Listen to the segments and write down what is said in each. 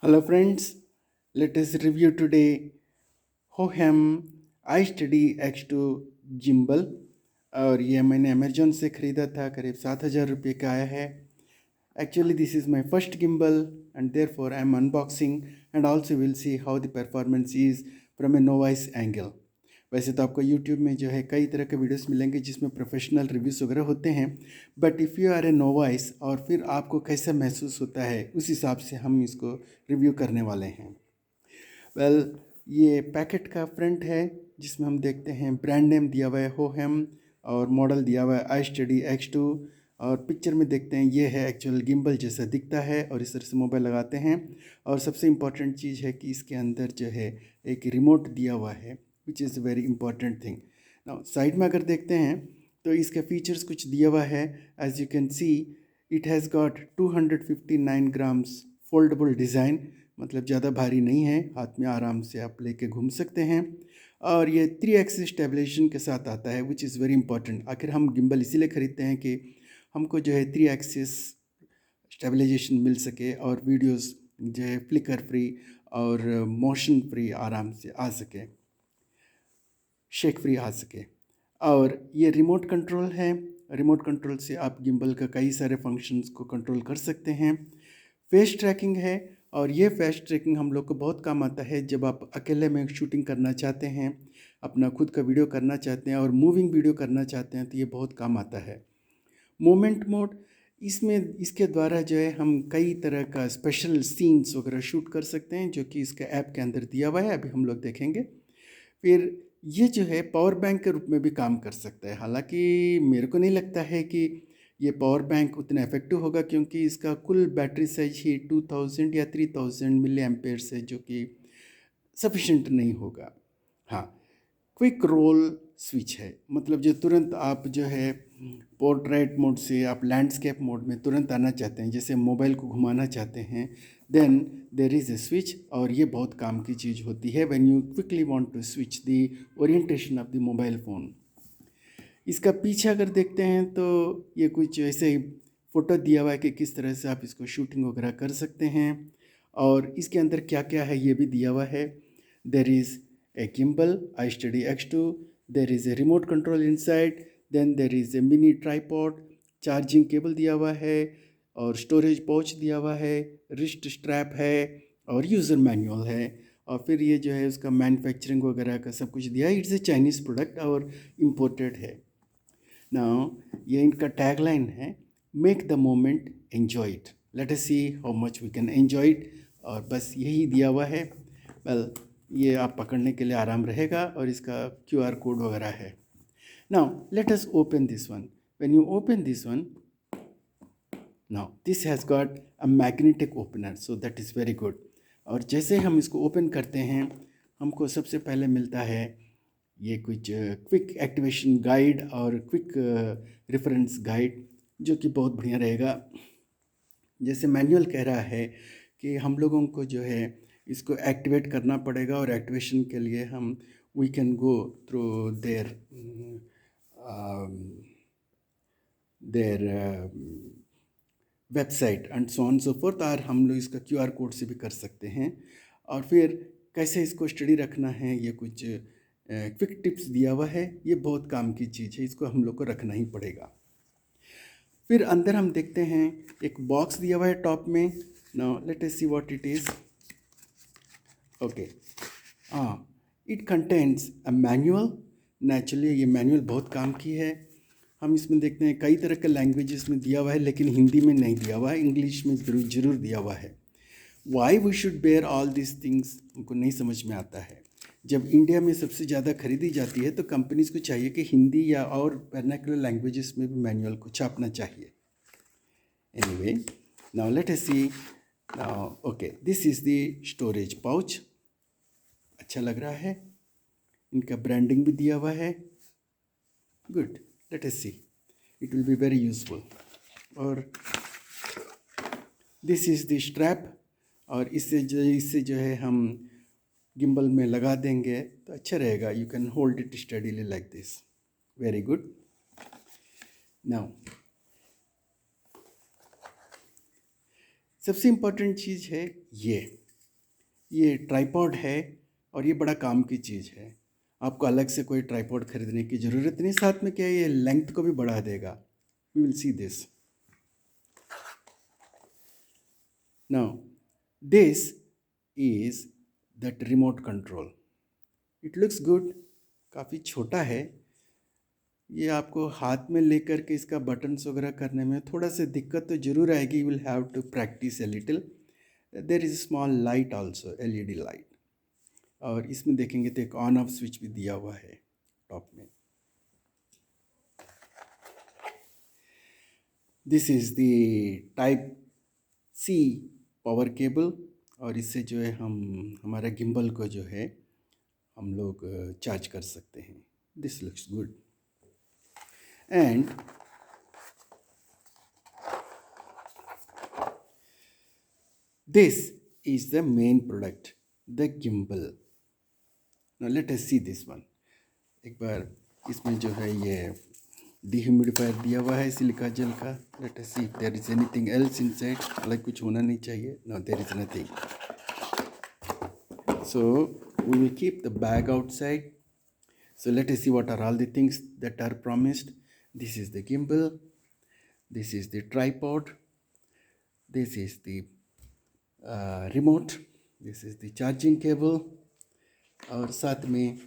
Hello friends, let us review today Hohem iStudy X2 gimbal। और ये मैंने Amazon से ख़रीदा था, करीब 7,000 रुपये का आया है। Actually this is my first gimbal and therefore I am unboxing and also will see how the performance is from a novice angle। वैसे तो आपको YouTube में जो है कई तरह के वीडियोस मिलेंगे जिसमें प्रोफेशनल रिव्यूज़ वगैरह होते हैं, but if you are a novice और फिर आपको कैसा महसूस होता है उस हिसाब से हम इसको रिव्यू करने वाले हैं। ये पैकेट का फ्रंट है जिसमें हम देखते हैं ब्रांड नेम दिया हुआ है होहेम और मॉडल दिया हुआ है iStudy X2। और पिक्चर में देखते हैं ये है एक्चुअल गिम्बल जैसा दिखता है और इस तरह से मोबाइल लगाते हैं। और सबसे इम्पॉर्टेंट चीज़ है कि इसके अंदर जो है एक रिमोट दिया हुआ है which is very important thing. Now side में अगर देखते हैं तो इसके फीचर्स कुछ दिया हुआ है। As you can see it has got 259 grams foldable design, मतलब ज़्यादा भारी नहीं है, हाथ में आराम से आप लेके घूम सकते हैं। और ये 3 एक्सिस स्टेबलाइजेशन के साथ आता है विच इज़ वेरी इंपॉर्टेंट। आखिर हम गिम्बल इसीलिए ख़रीदते हैं कि हमको जो है 3 एक्सिस स्टेबलाइजेशन मिल सके और वीडियोस जो है फ्लिकर फ्री और मोशन फ्री आराम से आ सके, शेक फ्री आ सके। और ये रिमोट कंट्रोल है, रिमोट कंट्रोल से आप गिम्बल का कई सारे फंक्शंस को कंट्रोल कर सकते हैं। फेस ट्रैकिंग है और ये फेस ट्रैकिंग हम लोग को बहुत काम आता है जब आप अकेले में शूटिंग करना चाहते हैं, अपना खुद का वीडियो करना चाहते हैं और मूविंग वीडियो करना चाहते हैं, तो ये बहुत काम आता है। मोमेंट मोड, इसमें इसके द्वारा जो है हम कई तरह का स्पेशल सीन्स वगैरह शूट कर सकते हैं जो कि इसके ऐप के अंदर दिया हुआ है, अभी हम लोग देखेंगे। फिर ये जो है पावर बैंक के रूप में भी काम कर सकता है। हालांकि मेरे को नहीं लगता है कि ये पावर बैंक उतना इफेक्टिव होगा क्योंकि इसका कुल बैटरी साइज ही 2000 या 3000 मिली एम्पेयर से, जो कि सफिशेंट नहीं होगा। हाँ, क्विक रोल स्विच है, मतलब जो तुरंत आप जो है पोर्ट्रेट मोड से आप लैंडस्केप मोड में तुरंत आना चाहते हैं, जैसे मोबाइल को घुमाना चाहते हैं, then there is a switch. और ये बहुत काम की चीज़ होती है when you quickly want to switch the orientation of the mobile phone. इसका पीछे अगर देखते हैं तो ये कुछ ऐसे ही फ़ोटो दिया हुआ है कि किस तरह से आप इसको शूटिंग वगैरह कर सकते हैं। और इसके अंदर क्या क्या है ये भी दिया हुआ है। There is a gimbal iStudy X2, there is a remote control inside, then there is a mini tripod, charging cable दिया हुआ है और स्टोरेज पाउच दिया हुआ है, रिस्ट स्ट्रैप है और यूज़र मैनुअल है। और फिर ये जो है उसका मैन्युफैक्चरिंग वगैरह का सब कुछ दिया है। इट्स ए चाइनीज़ प्रोडक्ट और इम्पोर्टेड है। नाउ ये इनका टैगलाइन है, make the moment enjoy it, let us see how much we can enjoy it. और बस यही दिया हुआ है। ये आप पकड़ने के लिए आराम रहेगा और इसका QR कोड वगैरह है। Now let us open this one. When you open this one, now this has got a magnetic opener, so that is very good. और जैसे हम इसको ओपन करते हैं हमको सबसे पहले मिलता है ये कुछ क्विक एक्टिवेशन गाइड और क्विक रेफरेंस गाइड, जो कि बहुत बढ़िया रहेगा। जैसे मैनुअल कह रहा है कि हम लोगों को जो है इसको एक्टिवेट करना पड़ेगा और एक्टिवेशन के लिए हम we can go through their website and so on so forth. और हम लोग इसका QR कोड से भी कर सकते हैं। और फिर कैसे इसको स्टडी रखना है, ये कुछ क्विक टिप्स दिया हुआ है। ये बहुत काम की चीज़ है, इसको हम लोग को रखना ही पड़ेगा। फिर अंदर हम देखते हैं एक बॉक्स दिया हुआ है टॉप में। Now let us see what it is. Okay, it contains a manual. Naturally ये मैनुअल बहुत काम की है। हम इसमें देखते हैं कई तरह के लैंग्वेजेस में दिया हुआ है, लेकिन हिंदी में नहीं दिया हुआ है, इंग्लिश में ज़रूर दिया हुआ है। Why we should bear all this things हमको नहीं समझ में आता है। जब इंडिया में सबसे ज़्यादा खरीदी जाती है तो कंपनीज को चाहिए कि हिंदी या और वर्नाकुलर लैंग्वेजेस में भी मैनुअल को छापना चाहिए। Anyway, now let us see. Okay, this is the storage pouch. अच्छा लग रहा है, इनका ब्रांडिंग भी दिया हुआ है। Good, let us see, it will be very useful. और दिस इज़ द स्ट्रैप, और इससे जो है हम गिम्बल में लगा देंगे तो अच्छा रहेगा। You can hold it steadily like this. Very good. Now सबसे इम्पोर्टेंट चीज़ है ये, ये ट्राइपॉड है और ये बड़ा काम की चीज़ है। आपको अलग से कोई ट्राइपॉड खरीदने की ज़रूरत नहीं। साथ में क्या है, ये लेंथ को भी बढ़ा देगा। We will see this now. This is that remote control. It looks good, काफ़ी छोटा है। ये आपको हाथ में लेकर के इसका बटन्स वगैरह करने में थोड़ा सा दिक्कत तो ज़रूर आएगी। You will have to practice a little. There is small light also, LED light. और इसमें देखेंगे तो एक ऑन ऑफ स्विच भी दिया हुआ है टॉप में। This is the type C power cable, और इससे जो है हम हमारा गिम्बल को जो है हम लोग चार्ज कर सकते हैं। This looks good and this is the main product, the gimbal. Now let us see this one. एक बार इसमें जो है ये डिह्यूमिडिफायर दिया हुआ है सिलिका जेल का। Let us see if there is anything else inside. अलग कुछ होना नहीं चाहिए। No, there is nothing. So we will keep the bag outside. So let us see what are all the things that are promised. This is the gimbal. This is the tripod. This is the remote. This is the charging cable. और साथ में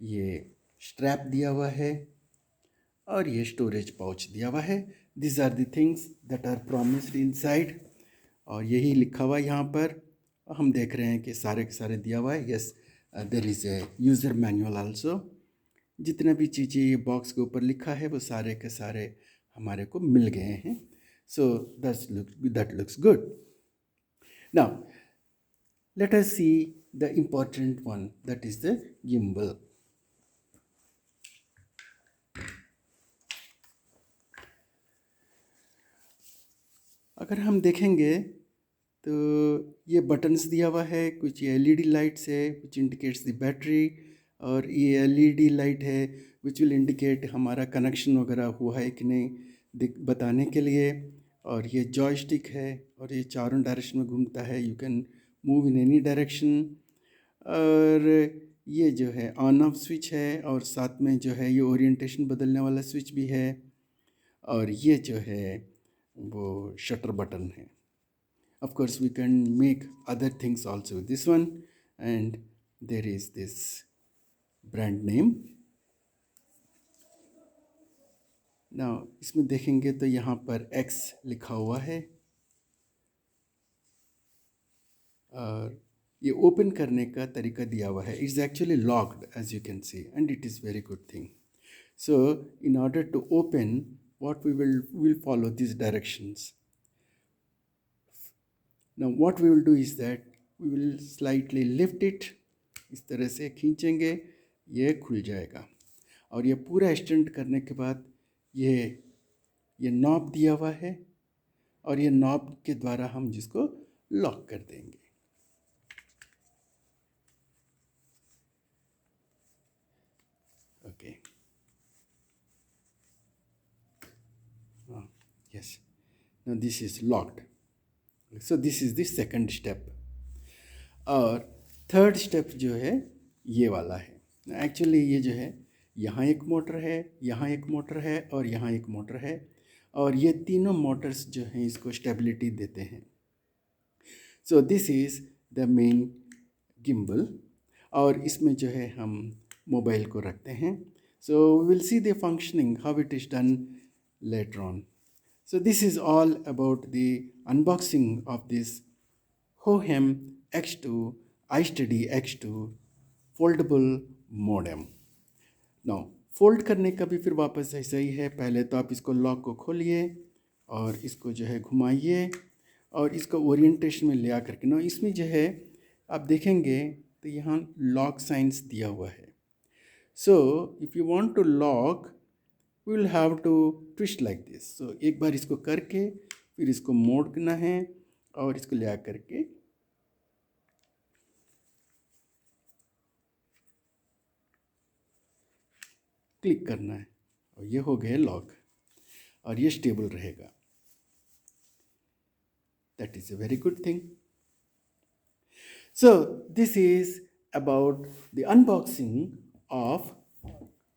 ये strap दिया हुआ है और ये storage pouch दिया हुआ है। This are the things that are promised inside, और यही लिखा हुआ है यहाँ पर। हम देख रहे हैं कि सारे के सारे दिया हुआ है। Yes, there is a user manual also. जितने भी चीज़ें ये बॉक्स के ऊपर लिखा है वो सारे के सारे हमारे को मिल गए हैं। So that looks good. Now let us see the important one, that is the gimbal. अगर हम देखेंगे तो ये बटन्स दिया हुआ है, कुछ एलईडी लाइट्स है which indicates the बैटरी, और ये एलईडी लाइट है which will indicate हमारा कनेक्शन वगैरह हुआ है कि नहीं बताने के लिए। और ये जॉयस्टिक है और ये चारों डायरेक्शन में घूमता है। You can move in any direction. और ये जो है ऑन ऑफ स्विच है, और साथ में जो है ये ओरिएंटेशन बदलने वाला स्विच भी है। और ये जो है वो शटर बटन है। Of course we can make other things also with this one, and there is this brand name. Now इसमें देखेंगे तो यहाँ पर X लिखा हुआ है, और ये ओपन करने का तरीका दिया हुआ है। It's actually locked as you can see, and it is very good thing. So in order to open what we will follow these directions. Now what we will do is that we will slightly lift it. इस तरह से खींचेंगे, ये खुल जाएगा। और ये पूरा एक्सटेंड करने के बाद ये नॉब दिया हुआ है, और ये नॉब के द्वारा हम जिसको लॉक कर देंगे। Okay, yes, now this is locked. So this is the second step. और थर्ड स्टेप जो है ये वाला है। एक्चुअली ये जो है यहाँ एक मोटर है, यहाँ एक मोटर है, और यहाँ एक मोटर है, और ये तीनों मोटर्स जो हैं इसको स्टेबिलिटी देते हैं। So this is the main gimbal, और इसमें जो है हम मोबाइल को रखते हैं। So we will see the functioning how it is done later on. So this is all about the unboxing of this Hohem X2 iStudy X2 foldable modem. Now fold करने का भी फिर वापस ऐसा ही है। पहले तो आप इसको लॉक को खोलिए और इसको जो है घुमाइए और इसको ओरिएंटेशन में ले आ करके ना, इसमें जो है आप देखेंगे तो यहाँ लॉक साइंस दिया हुआ है। So if you want to lock we will have to twist like this. So एक बार इसको करके फिर इसको मोड़ना है और इसको ले आकर के क्लिक करना है, और ये हो गया लॉक, और ये स्टेबल रहेगा। That is a very good thing. So this is about the unboxing of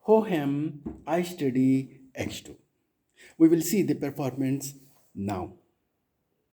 Hohem iStudy X2. We will see the performance now.